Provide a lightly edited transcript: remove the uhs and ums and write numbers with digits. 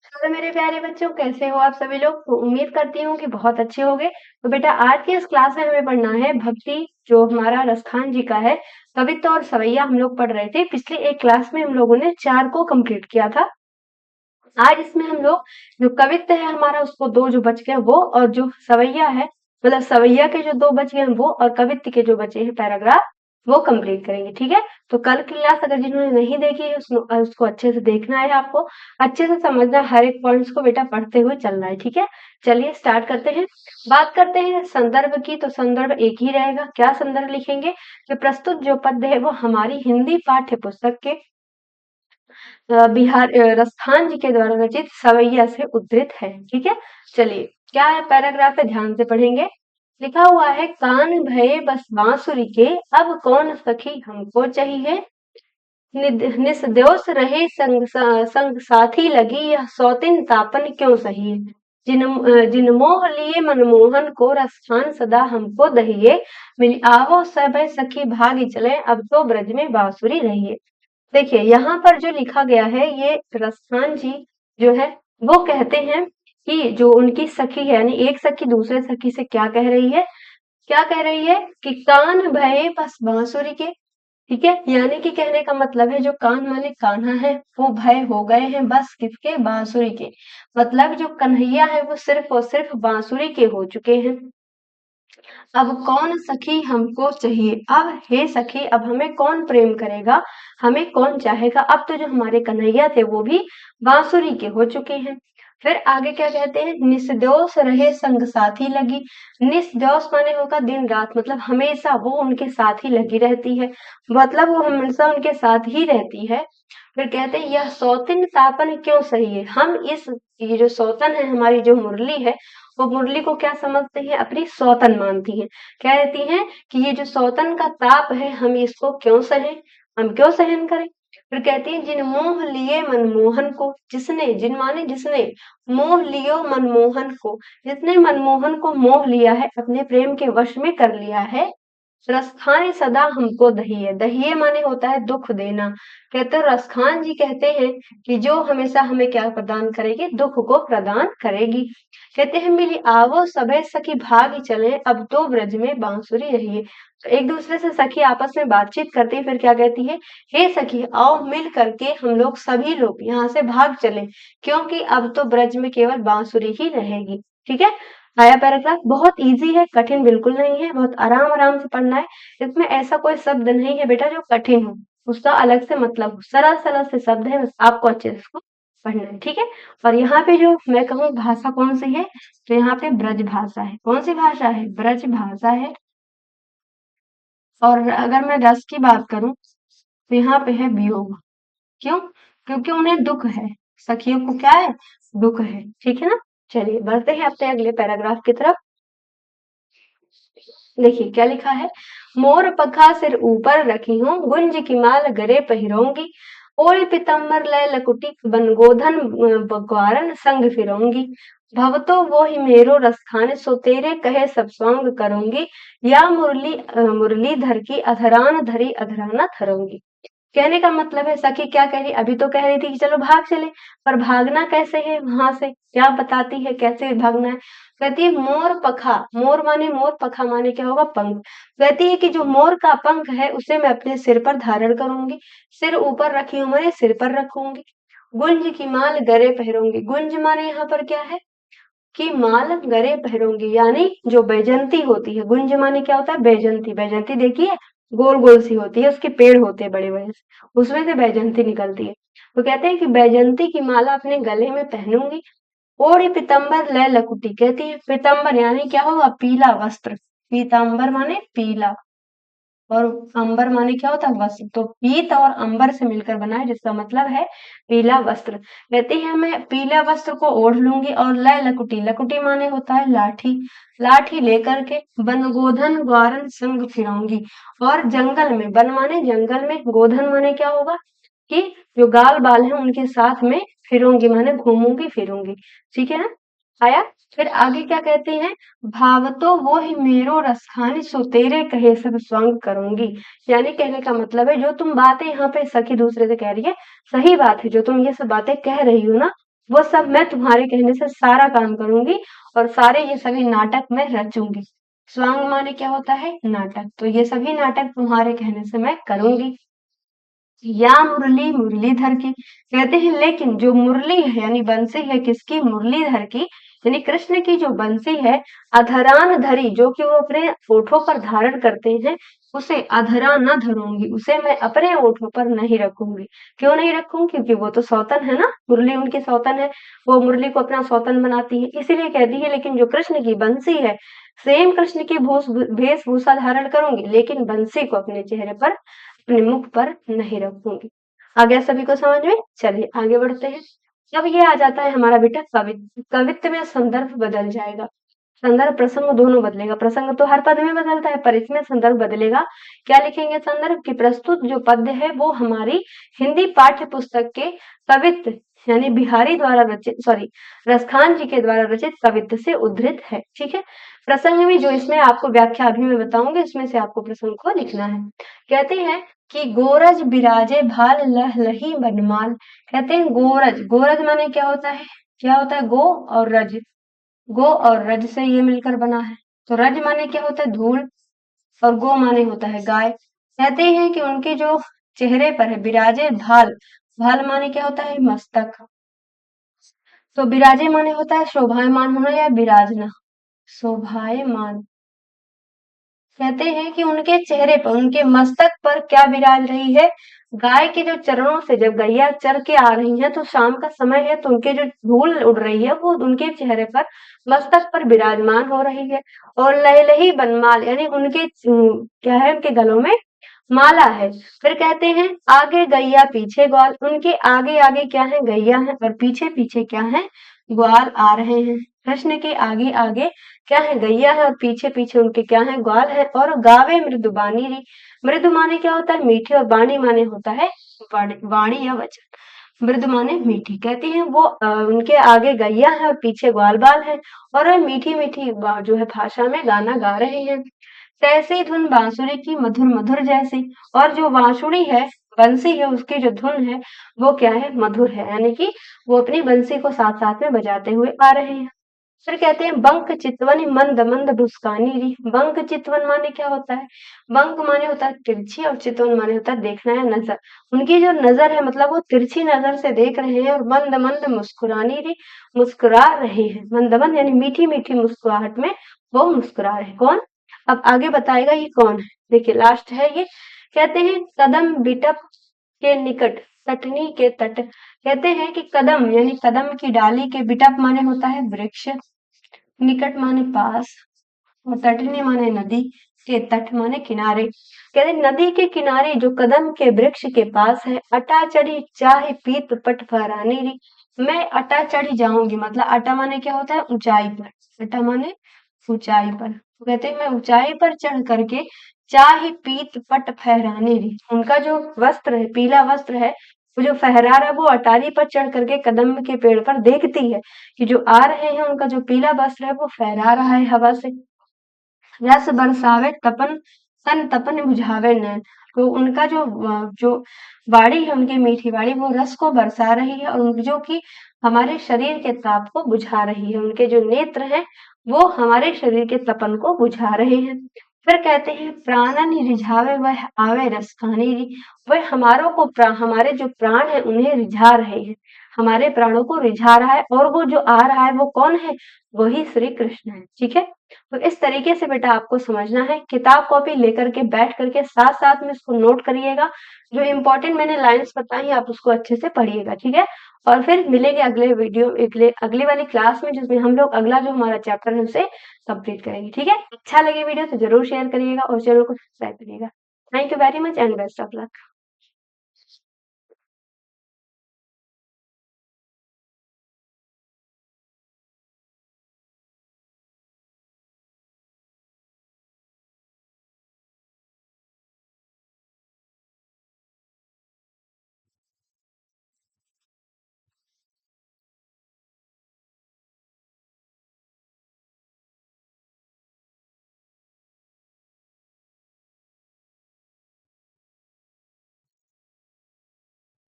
Hello मेरे प्यारे बच्चों, कैसे हो आप सभी लोग। तो उम्मीद करती हूँ कि बहुत अच्छे होंगे। तो बेटा आज की इस क्लास में हमें पढ़ना है भक्ति, जो हमारा रसखान जी का है। कवित्त और सवैया हम लोग पढ़ रहे थे। पिछली एक क्लास में हम लोगों ने 4 को कंप्लीट किया था। आज इसमें हम लोग जो कवित्त है हमारा उसको 2 जो बच गए वो, और जो सवैया है मतलब सवैया के जो 2 बच गए हैं वो, और कवित्त के जो बचे हैं पैराग्राफ वो कंप्लीट करेंगे। ठीक है। तो कल की क्लास अगर जिन्होंने नहीं देखी है उसको अच्छे से देखना है, आपको अच्छे से समझना है, हर एक पॉइंट्स को बेटा पढ़ते हुए चलना है। ठीक है। चलिए स्टार्ट करते हैं। बात करते हैं संदर्भ की। तो संदर्भ एक ही रहेगा। क्या संदर्भ लिखेंगे? जो प्रस्तुत जो पद्य है वो हमारी हिंदी पाठ्य पुस्तक के रसखान जी के द्वारा रचित सवैया से उद्धृत है। ठीक है। चलिए क्या है पैराग्राफ है, ध्यान से पढ़ेंगे। लिखा हुआ है, कान भये बस बांसुरी के, अब कौन सखी हमको चाहिए। निस्दोष रहे संग साथी लगी, यह सौतिन तापन क्यों सही। जिन मोह लिए मनमोहन को, रसखान सदा हमको दहिए। मिली आवो सब सखी भागी चले, अब तो ब्रज में बांसुरी रहिए। देखिए यहाँ पर जो लिखा गया है ये रसखान जी जो है वो कहते हैं कि जो उनकी सखी है, यानी एक सखी दूसरे सखी से क्या कह रही है, क्या कह रही है कि कान भये बस बांसुरी के। ठीक है। यानी कि कहने का मतलब है जो कान वाले कान्हा है वो भय हो गए हैं बस किसके, बांसुरी के। मतलब जो कन्हैया है वो सिर्फ और सिर्फ बांसुरी के हो चुके हैं। अब कौन सखी हमको चाहिए। अब हे सखी, अब हमें कौन प्रेम करेगा, हमें कौन चाहेगा। अब तो जो हमारे कन्हैया थे वो भी बांसुरी के हो चुके हैं। फिर आगे क्या कहते हैं, निस्दोष रहे संग साथी लगी। निस्दोष माने होगा दिन रात, मतलब हमेशा वो उनके साथ ही लगी रहती है, मतलब वो हमेशा उनके साथ ही रहती है। फिर कहते हैं, यह सौतिन तापन क्यों सही है। हम इस ये जो सौतन है, हमारी जो मुरली है, वो मुरली को क्या समझते हैं, अपनी सौतन मानती हैं। कह देती हैं कि ये जो सौतन का ताप है हम इसको क्यों सहें, हम क्यों सहन करें। फिर कहती हैं, जिन मोह लिए मनमोहन को, जिसने, जिन माने जिसने, मोह लियो मनमोहन को, जिसने मनमोहन को मोह लिया है, अपने प्रेम के वश में कर लिया है। रसखान सदा हमको दहिए, दहिए माने होता है दुख देना। कहते हैं रसखान जी कहते हैं कि जो हमेशा हमें क्या प्रदान करेगी, दुख को प्रदान करेगी। कहते हैं, मिली आवो सबे सखी भागी चले, अब तो ब्रज में बांसुरी रहिए। तो एक दूसरे से सखी आपस में बातचीत करती है, फिर क्या कहती है, हे सखी आओ मिल करके हम लोग सभी लोग यहाँ से भाग चले, क्योंकि अब तो ब्रज में केवल बांसुरी ही रहेगी। ठीक है। आया पैराग्राफ। बहुत इजी है, कठिन बिल्कुल नहीं है, बहुत आराम आराम से पढ़ना है। इसमें ऐसा कोई शब्द नहीं है बेटा जो कठिन हो, उसका अलग से मतलब हो, सरल सरल से शब्द है, बस आपको अच्छे से इसको पढ़ना है। ठीक है। और यहाँ पे जो मैं कहूँ भाषा कौन सी है, तो यहाँ पे ब्रज भाषा है। कौन सी भाषा है, ब्रज भाषा है। और अगर मैं रस की बात करूं तो यहाँ पे है वियोग। क्यों? क्योंकि उन्हें दुख है, सखियों को क्या है, दुख है। ठीक है ना। चलिए बढ़ते हैं अपने अगले पैराग्राफ की तरफ। देखिए क्या लिखा है, मोर पखा सिर ऊपर रखी हूँ, गुंज की माल गरे पहिरोंगी। ओढ़ पीतम्बर लय लकुटी, बन गोधन बग्वारन संग फिरोंगी। भव तो वो ही मेरो रसखान, सो तेरे कहे सब स्वांग करूंगी। या मुरलीधर की अधरान धरी अधराना थरूंगी। कहने का मतलब है सखी क्या कह रही, अभी तो कह रही थी कि चलो भाग चले, पर भागना कैसे है वहां से, क्या बताती है कैसे भागना है। कहती है मोर पखा, मोर माने मोर, पखा माने क्या होगा, पंख। कहती है कि जो मोर का पंख है उसे मैं अपने सिर पर धारण करूंगी, सिर ऊपर रखी हूँ मैंने सिर पर रखूंगी। गुंज की माल गरे पहरूंगी, गुंज माने यहाँ पर क्या है कि माल गरे पहरूंगी, यानी जो बैजंती होती है। गुंज माने क्या होता है, बैजंती। बैजंती देखिए गोल गोल सी होती है, उसके पेड़ होते हैं बड़े बड़े से, उसमें से बैजंती निकलती है। तो कहते हैं कि बैजंती की माला अपने गले में पहनूंगी। ओढ़ी पीतम्बर लय लकुटी, कहती है पीतम्बर यानी क्या होगा, पीला वस्त्र। पीताम्बर माने पीला, और अंबर माने क्या होता है, वस्त्र। तो पीत और अंबर से मिलकर बना है, जिसका मतलब है पीला वस्त्र। कहते हैं मैं पीला वस्त्र को ओढ़ लूंगी, और लय लकुटी, लकुटी माने होता है लाठी, लाठी लेकर के बनगोधन ग्वारन संग फिरौंगी। और जंगल में, वन माने जंगल में, गोधन माने क्या होगा कि जो गाल बाल है उनके साथ में फिरूंगी, माने घूमूंगी फिरूंगी। ठीक है ना। आया। फिर आगे क्या कहते हैं, भाव तो वो ही मेरो रसखानी, सो तेरे कहे सब स्वांग करूंगी। यानी कहने का मतलब है जो तुम बातें यहाँ पे सखी दूसरे से कह रही है, सही बात है, जो तुम ये सब बातें कह रही हो ना, वो सब मैं तुम्हारे कहने से सारा काम करूंगी और सारे ये सभी नाटक मैं रचूंगी। स्वांग माने क्या होता है? नाटक। तो ये सभी नाटक तुम्हारे कहने से मैं करूंगी। या मुरली मुरलीधर की, कहते हैं लेकिन जो मुरली है यानी बंसी है किसकी? मुरलीधर की, यानी कृष्ण की जो बंसी है, अधरान धरी, जो कि वो अपने ओठों पर धारण करते हैं, उसे अधरा न धरूंगी, उसे मैं अपने ओठों पर नहीं रखूंगी। क्यों नहीं रखूंगी? क्योंकि वो तो सौतन है ना, मुरली उनकी सौतन है, वो मुरली को अपना सौतन बनाती है, इसीलिए कहती है। लेकिन जो कृष्ण की बंसी है, सेम कृष्ण की वेशभूषा धारण करूंगी, लेकिन बंसी को अपने चेहरे पर, अपने मुख पर नहीं रखूंगी। आ गया सभी को समझ में? चलिए आगे बढ़ते हैं। अब ये आ जाता है हमारा बेटा कवित्व। कवित्व में संदर्भ बदल जाएगा, संदर्भ प्रसंग दोनों बदलेगा। प्रसंग तो हर पद में बदलता है, पर इसमें संदर्भ बदलेगा। क्या लिखेंगे संदर्भ? की प्रस्तुत जो पद्य है वो हमारी हिंदी पाठ्य पुस्तक के कवित्व यानी बिहारी द्वारा रचित, सॉरी, रसखान जी के द्वारा रचित कवित्व से उद्धृत है। ठीक है। प्रसंग में जो इसमें आपको व्याख्या अभी मैं बताऊंगी, इसमें से आपको प्रसंग को लिखना है। कहते हैं कि गोरज बिराजे भाल लह लही बनमाल। कहते हैं गोरज, गोरज माने क्या होता है? क्या होता है? गो और रज, गो और रज से ये मिलकर बना है। तो रज माने क्या होता है? धूल, और गो माने होता है गाय। कहते हैं कि उनके जो चेहरे पर है बिराजे भाल, भाल माने क्या होता है? मस्तक। तो बिराजे माने होता है शोभायमान होना या विराजना, शोभायमान। कहते हैं कि उनके चेहरे पर, उनके मस्तक पर क्या विराज रही है? गाय के जो चरणों से जब गैया चर के आ रही है, तो शाम का समय है, तो उनके जो धूल उड़ रही है वो उनके चेहरे पर, मस्तक पर विराजमान हो रही है। और लहलही बनमाल यानी उनके क्या है? उनके गलों में माला है। फिर कहते हैं आगे गैया पीछे ग्वाल, उनके आगे आगे क्या है? गैया है, और पीछे पीछे क्या है? ग्वाल आ रहे हैं। कृष्ण के आगे आगे क्या है? गैया है, और पीछे पीछे उनके क्या है? ग्वाल है। और गावे मृदु बानी री, मृदु माने क्या होता है? मीठी, और बाणी माने होता है वाणी या वचन। मृदु माने मीठी। कहती हैं वो उनके आगे गैया है और पीछे ग्वाल बाल है, और वे मीठी मीठी जो है भाषा में गाना गा रहे हैं। तैसी धुन बांसुरी की मधुर मधुर जैसी, और जो बांसुरी है, बंसी है, उसकी जो धुन है वो क्या है? मधुर है, यानी कि वो अपनी बंसी को साथ साथ में बजाते हुए आ रहे हैं। फिर कहते हैं बंक चितवन मंद मंद मुस्कानी री। बंक चितवन माने क्या होता है? बंक माने होता है तिरछी, और चितवन माने होता है देखना या नजर। उनकी जो नजर है, मतलब वो तिरछी नजर से देख रहे हैं, और मंद मंद मुस्कुरानी री, मुस्कुरा रहे हैं। मंद मंद यानी मीठी मीठी मुस्कुराहट में वो मुस्कुरा रहे हैं। कौन? अब आगे बताएगा ये कौन है। देखिए लास्ट है ये। कहते हैं कदम बिटप के निकट तटनी के तट। कहते हैं कि कदम यानी कदम की डाली के, बिटप माने होता है वृक्ष, निकट माने पास, और तटनी माने नदी, के तट माने किनारे। कहते नदी के किनारे जो कदम के वृक्ष के पास है, अटा चढ़ी चाहे पीत पट फहरानी री। मैं अटा चढ़ी जाऊंगी, मतलब अटा माने क्या होता है? ऊंचाई पर, अटा माने ऊंचाई पर। तो कहते हैं मैं ऊंचाई पर चढ़ करके चाहे पीत पट फहरानी री, उनका जो वस्त्र है, पीला वस्त्र है, वो जो फहरा रहा है, वो अटारी पर चढ़ करके कदम के पेड़ पर देखती है कि जो आ रहे हैं उनका जो पीला वस्त्र है वो फहरा रहा है हवा से। रस बरसावे तपन तन तपन बुझावे नैन। तो उनका जो वाणी है, उनकी मीठी वाणी, वो रस को बरसा रही है, और जो कि हमारे शरीर के ताप को बुझा रही है। उनके जो नेत्र हैं वो हमारे शरीर के तपन को बुझा रहे हैं। फिर कहते हैं प्राणन रिझावे वह आवे रस खानी री। वह हमारों को हमारे जो प्राण है उन्हें रिझा रहे हैं, हमारे प्राणों को रिझा रहा है, और वो जो आ रहा है वो कौन है? वही श्री कृष्ण है। ठीक है। तो इस तरीके से बेटा आपको समझना है। किताब कॉपी लेकर के बैठ करके साथ साथ में इसको नोट करिएगा। जो इम्पोर्टेंट मैंने लाइंस बताई आप उसको अच्छे से पढ़िएगा। ठीक है। और फिर मिलेंगे अगले वीडियो, अगली वाली क्लास में, जिसमें हम लोग अगला जो हमारा चैप्टर है उसे कंप्लीट करेंगे। ठीक है। अच्छा लगे वीडियो तो जरूर शेयर करिएगा और चैनल को सब्सक्राइब करिएगा। Thank you very much and best of luck.